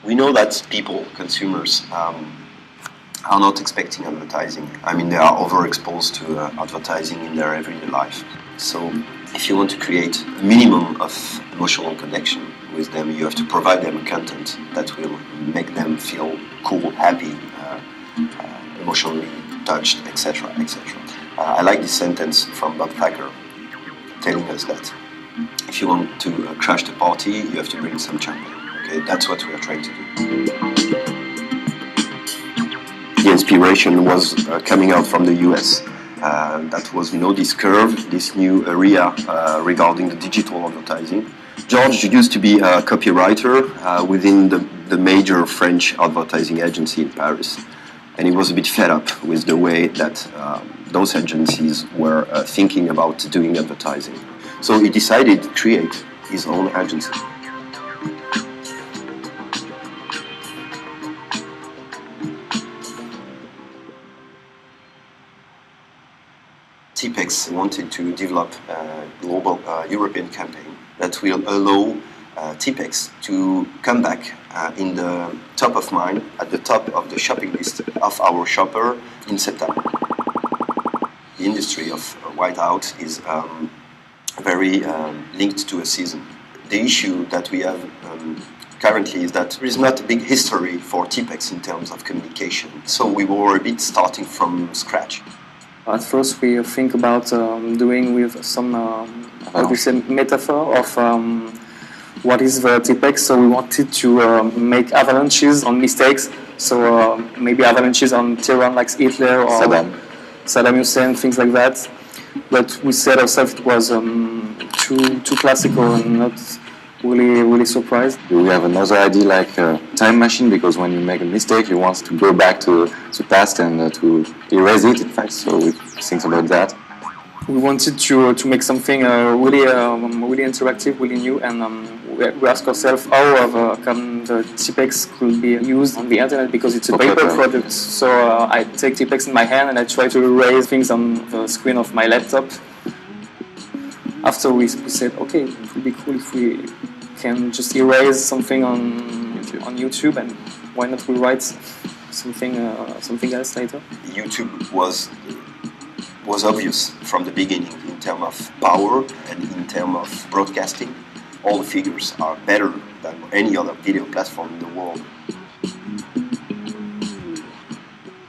We know that people, consumers, are not expecting advertising. I mean, they are overexposed to advertising in their everyday life. So if you want to create a minimum of emotional connection with them, you have to provide them content that will make them feel cool, happy, emotionally touched, etc., etc. I like this sentence from Bob Thacker telling us that if you want to crash the party, you have to bring some champagne. Okay, that's what we are trying to do. The inspiration was coming out from the US. That was, this curve, this new area regarding the digital advertising. George used to be a copywriter within the major French advertising agency in Paris. And he was a bit fed up with the way that those agencies were thinking about doing advertising. So he decided to create his own agency. Tipex wanted to develop a global European campaign that will allow Tipex to come back in the top of mind, at the top of the shopping list of our shopper in September. The industry of whiteout is very linked to a season. The issue that we have currently is that there is not a big history for Tipex in terms of communication, so we were a bit starting from scratch. At first we think about doing with some metaphor of what is the Tipex, so we wanted to make avalanches on mistakes, so maybe avalanches on tyranny like Hitler or Saddam Hussein, things like that. But we said ourselves it was too classical and not really surprised. We have another idea like a time machine, because when you make a mistake you want to go back to the past and to erase it, in fact, so we think about that. We wanted to make something really interactive, really new, and we asked ourselves how the Tipex could be used on the internet, because it's a paper product. So I take Tipex in my hand and I try to erase things on the screen of my laptop. After we said, okay, it would be cool if we can just erase something on YouTube, and why not we write something else later? YouTube was obvious from the beginning in terms of power and in terms of broadcasting. All the figures are better than any other video platform in the world.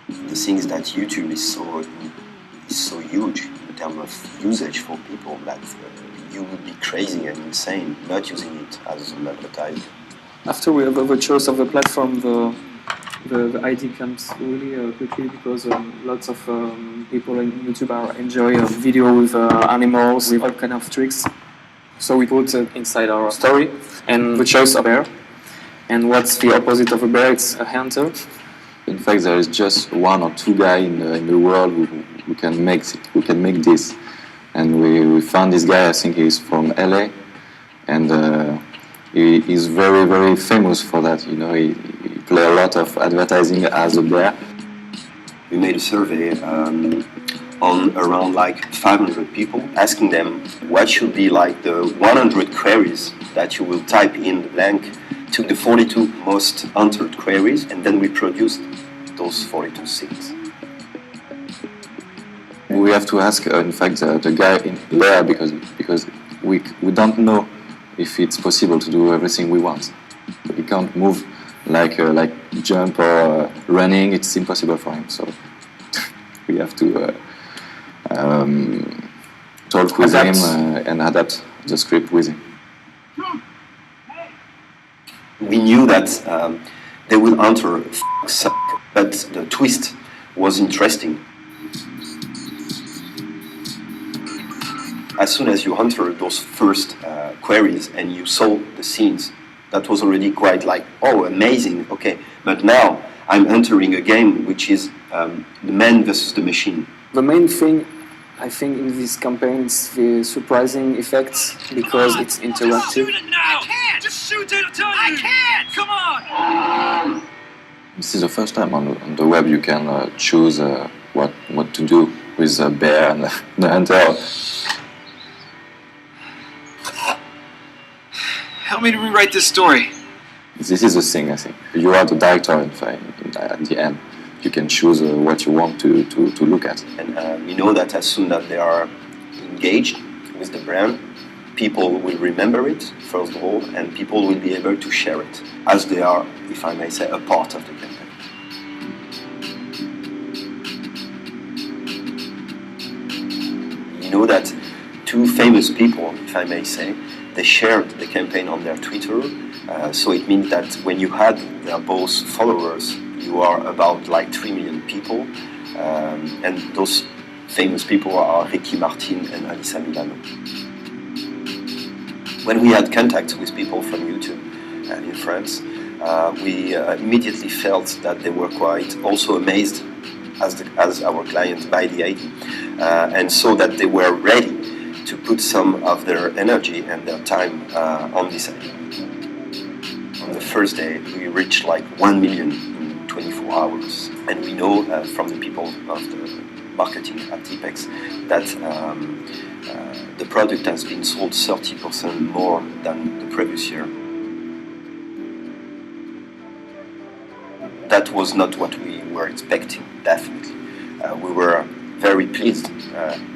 The thing is that YouTube is so huge in terms of usage for people that you would be crazy and insane not using it as an advertiser. After we have the choice of the platform, the idea comes really quickly, because lots of people on YouTube enjoy video with animals, with all kind of tricks. So we put inside our story, and the choice of bear. And what's the opposite of a bear? It's a hunter. In fact, there is just one or two guys in the world who can make this. And we found this guy. I think he's from LA, and he is very, very famous for that. He play a lot of advertising as a bear. We made a survey on around like 500 people, asking them what should be like the 100 queries that you will type in the blank. Took the 42 most entered queries, and then we produced those 42 things. We have to ask, in fact, the guy in there, because we don't know if it's possible to do everything we want. We can't move like jump or running. It's impossible for him. So we have to talk with him and adapt the script with him. We knew that they will enter but the twist was interesting. As soon as you entered those first queries and you saw the scenes, that was already quite like, oh, amazing, okay. But now I'm entering a game which is the man versus the machine. The main thing, I think, in this campaign is the surprising effects, because it's interactive. Shoot it now! I can't! Just shoot it, I tell you! I can't! Come on! This is the first time on the web you can choose what to do with the bear and the hunter. Help me to rewrite this story. This is the thing, I think. You are the director at the end. You can choose what you want to look at. And we know that as soon as they are engaged with the brand, people will remember it, first of all, and people will be able to share it, as they are, if I may say, a part of the campaign. You know that two famous people, if I may say, they shared the campaign on their Twitter, so it means that when you had their both followers, you are about like 3 million people, and those famous people are Ricky Martin and Alyssa Milano. When we had contact with people from YouTube in France, we immediately felt that they were quite also amazed as our client by the idea, and so that they were ready to put some of their energy and their time on this idea. On the first day, we reached like 1 million in 24 hours, and we know from the people of the marketing at Tipex that the product has been sold 30% more than the previous year. That was not what we were expecting, definitely. We were very pleased,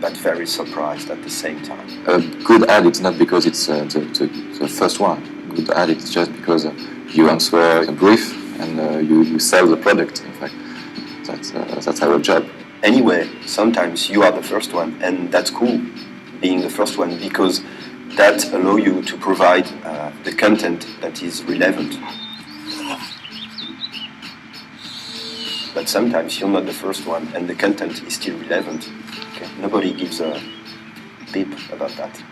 but very surprised at the same time. A good ad, it's not because it's the first one. Good ad, it's just because you answer a brief and you sell the product, in fact. That's our job. Anyway, sometimes you are the first one, and that's cool, being the first one, because that allows you to provide the content that is relevant. But sometimes you're not the first one, and the content is still relevant. Okay? Nobody gives a beep about that.